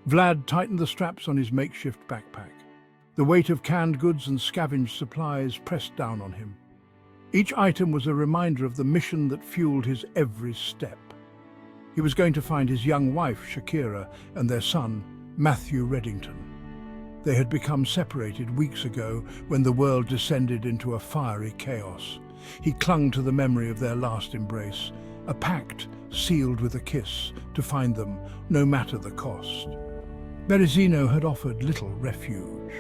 Vlad tightened the straps on his makeshift backpack. The weight of canned goods and scavenged supplies pressed down on him. Each item was a reminder of the mission that fueled his every step. He was going to find his young wife, Shakira, and their son, Matthew Reddington. They had become separated weeks ago when the world descended into a fiery chaos. He clung to the memory of their last embrace, a pact sealed with a kiss to find them, no matter the cost. Berezino had offered little refuge.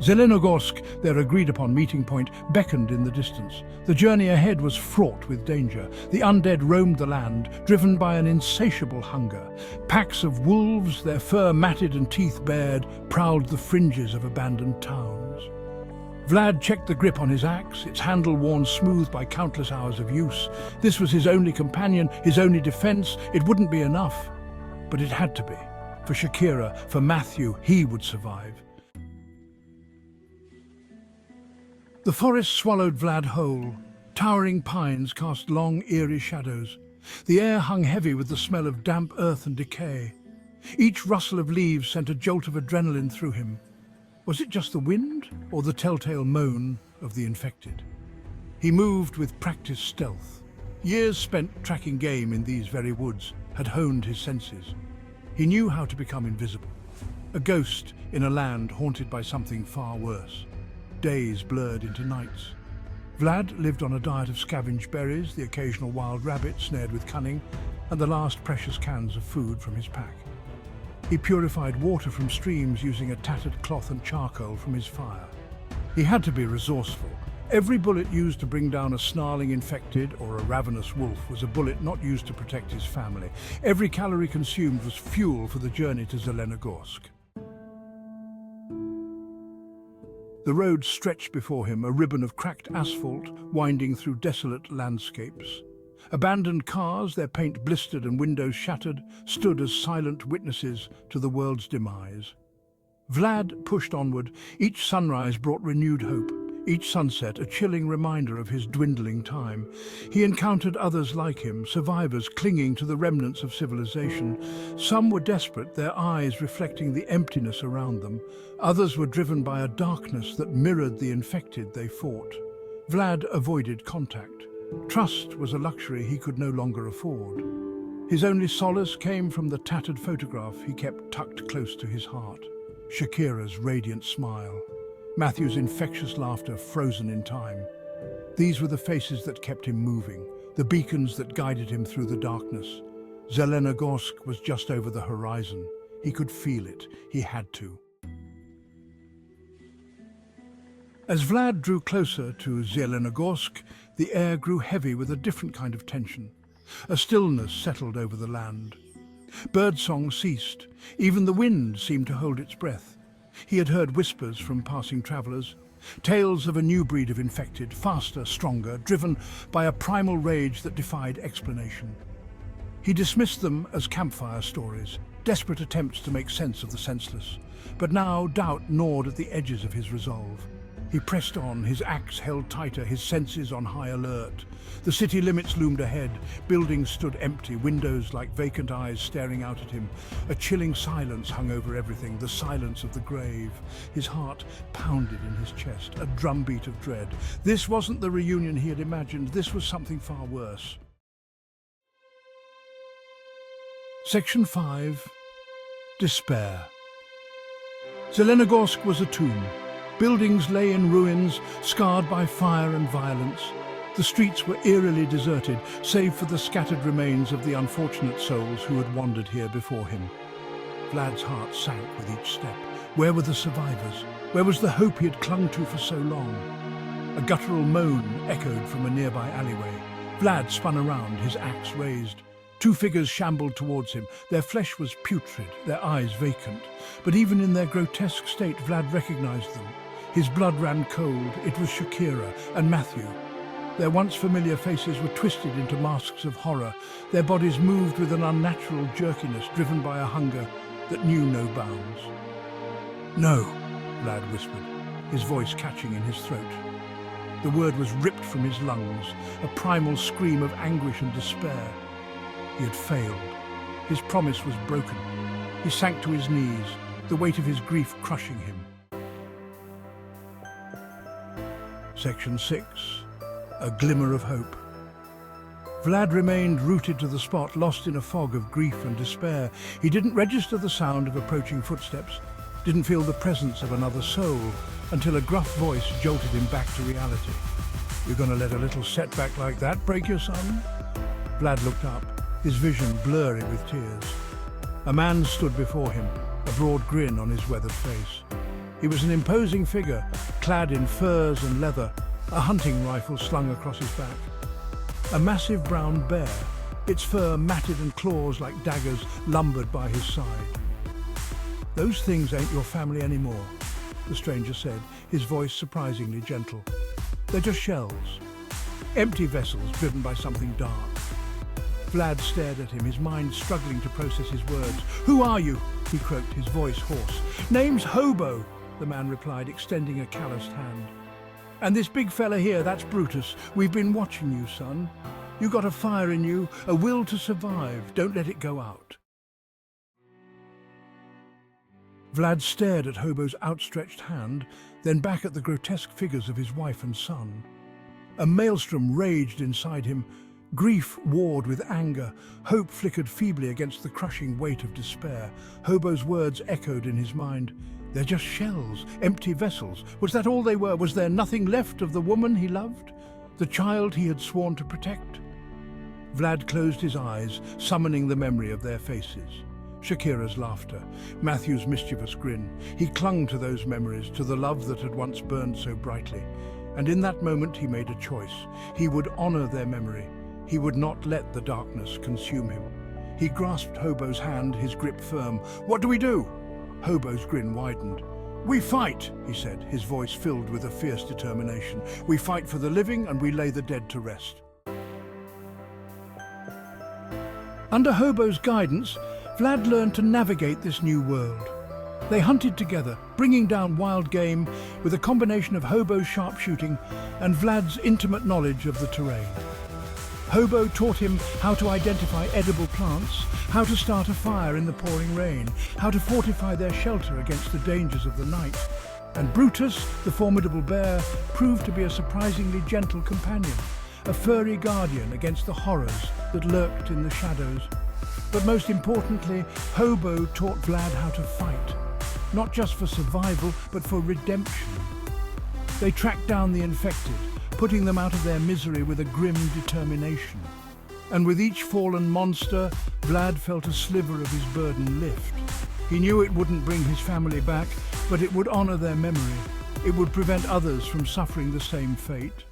Zelenogorsk, their agreed-upon meeting point, beckoned in the distance. The journey ahead was fraught with danger. The undead roamed the land, driven by an insatiable hunger. Packs of wolves, their fur matted and teeth bared, prowled the fringes of abandoned towns. Vlad checked the grip on his axe, its handle worn smooth by countless hours of use. This was his only companion, his only defense. It wouldn't be enough, but it had to be. For Shakira, for Matthew, he would survive. The forest swallowed Vlad whole. Towering pines cast long, eerie shadows. The air hung heavy with the smell of damp earth and decay. Each rustle of leaves sent a jolt of adrenaline through him. Was it just the wind, or the telltale moan of the infected? He moved with practiced stealth. Years spent tracking game in these very woods had honed his senses. He knew how to become invisible. A ghost in a land haunted by something far worse. Days blurred into nights. Vlad lived on a diet of scavenged berries, the occasional wild rabbit snared with cunning, and the last precious cans of food from his pack. He purified water from streams using a tattered cloth and charcoal from his fire. He had to be resourceful. Every bullet used to bring down a snarling infected or a ravenous wolf was a bullet not used to protect his family. Every calorie consumed was fuel for the journey to Zelenogorsk. The road stretched before him, a ribbon of cracked asphalt winding through desolate landscapes. Abandoned cars, their paint blistered and windows shattered, stood as silent witnesses to the world's demise. Vlad pushed onward. Each sunrise brought renewed hope. Each sunset a chilling reminder of his dwindling time. He encountered others like him, survivors clinging to the remnants of civilization. Some were desperate, their eyes reflecting the emptiness around them. Others were driven by a darkness that mirrored the infected they fought. Vlad avoided contact. Trust was a luxury he could no longer afford. His only solace came from the tattered photograph he kept tucked close to his heart. Shakira's radiant smile. Matthew's infectious laughter frozen in time. These were the faces that kept him moving, the beacons that guided him through the darkness. Zelenogorsk was just over the horizon. He could feel it. He had to. As Vlad drew closer to Zelenogorsk, the air grew heavy with a different kind of tension. A stillness settled over the land. Birdsong ceased. Even the wind seemed to hold its breath. He had heard whispers from passing travelers, tales of a new breed of infected, faster, stronger, driven by a primal rage that defied explanation. He dismissed them as campfire stories, desperate attempts to make sense of the senseless. But now doubt gnawed at the edges of his resolve. He pressed on, his axe held tighter, his senses on high alert. The city limits loomed ahead. Buildings stood empty, windows like vacant eyes staring out at him. A chilling silence hung over everything, the silence of the grave. His heart pounded in his chest, a drumbeat of dread. This wasn't the reunion he had imagined. This was something far worse. Section 5. Despair. Zelenogorsk was a tomb. Buildings lay in ruins, scarred by fire and violence. The streets were eerily deserted, save for the scattered remains of the unfortunate souls who had wandered here before him. Vlad's heart sank with each step. Where were the survivors? Where was the hope he had clung to for so long? A guttural moan echoed from a nearby alleyway. Vlad spun around, his axe raised. Two figures shambled towards him. Their flesh was putrid, their eyes vacant. But even in their grotesque state, Vlad recognized them. His blood ran cold. It was Shakira and Matthew. Their once familiar faces were twisted into masks of horror. Their bodies moved with an unnatural jerkiness, driven by a hunger that knew no bounds. "No," Vlad whispered, his voice catching in his throat. The word was ripped from his lungs, a primal scream of anguish and despair. He had failed. His promise was broken. He sank to his knees, the weight of his grief crushing him. Section 6. A glimmer of hope. Vlad remained rooted to the spot, lost in a fog of grief and despair. He didn't register the sound of approaching footsteps, didn't feel the presence of another soul, until a gruff voice jolted him back to reality. "You're going to let a little setback like that break your son?" Vlad looked up, his vision blurry with tears. A man stood before him, a broad grin on his weathered face. He was an imposing figure, clad in furs and leather, a hunting rifle slung across his back. A massive brown bear, its fur matted and claws like daggers lumbered by his side. "Those things ain't your family anymore," the stranger said, his voice surprisingly gentle. "They're just shells. Empty vessels driven by something dark." Vlad stared at him, his mind struggling to process his words. "Who are you?" he croaked, his voice hoarse. "Name's Hobo," the man replied, extending a calloused hand. "And this big fella here, that's Brutus. We've been watching you, son. You got a fire in you, a will to survive. Don't let it go out." Vlad stared at Hobo's outstretched hand, then back at the grotesque figures of his wife and son. A maelstrom raged inside him. Grief warred with anger. Hope flickered feebly against the crushing weight of despair. Hobo's words echoed in his mind. "They're just shells, empty vessels. Was that all they were? Was there nothing left of the woman he loved? The child he had sworn to protect?" Vlad closed his eyes, summoning the memory of their faces. Shakira's laughter, Matthew's mischievous grin. He clung to those memories, to the love that had once burned so brightly. And in that moment he made a choice. He would honor their memory. He would not let the darkness consume him. He grasped Hobo's hand, his grip firm. "What do we do?" Hobo's grin widened. "We fight," he said, his voice filled with a fierce determination. "We fight for the living and we lay the dead to rest." Under Hobo's guidance, Vlad learned to navigate this new world. They hunted together, bringing down wild game with a combination of Hobo's sharpshooting and Vlad's intimate knowledge of the terrain. Hobo taught him how to identify edible plants, how to start a fire in the pouring rain, how to fortify their shelter against the dangers of the night. And Brutus, the formidable bear, proved to be a surprisingly gentle companion, a furry guardian against the horrors that lurked in the shadows. But most importantly, Hobo taught Vlad how to fight, not just for survival, but for redemption. They tracked down the infected, putting them out of their misery with a grim determination. And with each fallen monster, Vlad felt a sliver of his burden lift. He knew it wouldn't bring his family back, but it would honor their memory. It would prevent others from suffering the same fate.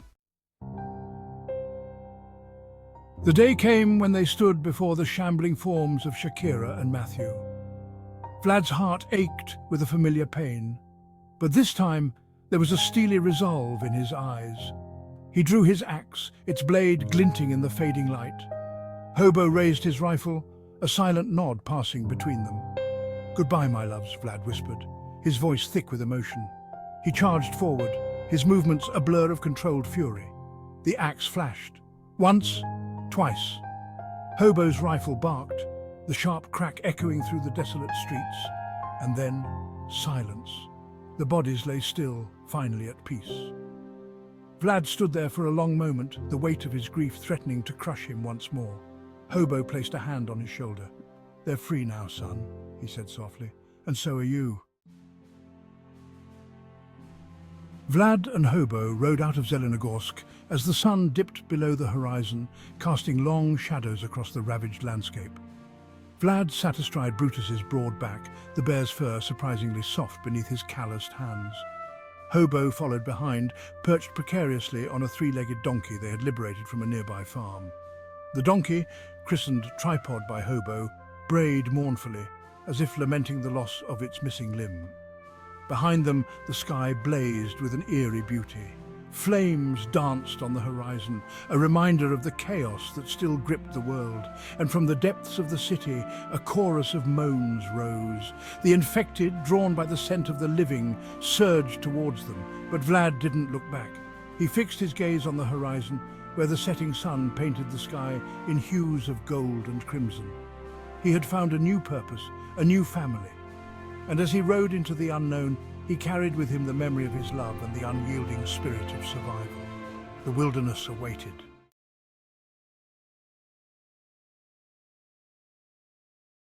The day came when they stood before the shambling forms of Shakira and Matthew. Vlad's heart ached with a familiar pain, but this time there was a steely resolve in his eyes. He drew his axe, its blade glinting in the fading light. Hobo raised his rifle, a silent nod passing between them. "Goodbye, my loves," Vlad whispered, his voice thick with emotion. He charged forward, his movements a blur of controlled fury. The axe flashed. Once, twice. Hobo's rifle barked, the sharp crack echoing through the desolate streets. And then, silence. The bodies lay still, finally at peace. Vlad stood there for a long moment, the weight of his grief threatening to crush him once more. Hobo placed a hand on his shoulder. "They're free now, son," he said softly, "and so are you." Vlad and Hobo rode out of Zelenogorsk as the sun dipped below the horizon, casting long shadows across the ravaged landscape. Vlad sat astride Brutus's broad back, the bear's fur surprisingly soft beneath his calloused hands. Hobo followed behind, perched precariously on a three-legged donkey they had liberated from a nearby farm. The donkey, christened Tripod by Hobo, brayed mournfully, as if lamenting the loss of its missing limb. Behind them, the sky blazed with an eerie beauty. Flames danced on the horizon, a reminder of the chaos that still gripped the world, and from the depths of the city, a chorus of moans rose. The infected, drawn by the scent of the living, surged towards them, but Vlad didn't look back. He fixed his gaze on the horizon, where the setting sun painted the sky in hues of gold and crimson. He had found a new purpose, a new family. And as he rode into the unknown, he carried with him the memory of his love and the unyielding spirit of survival. The wilderness awaited.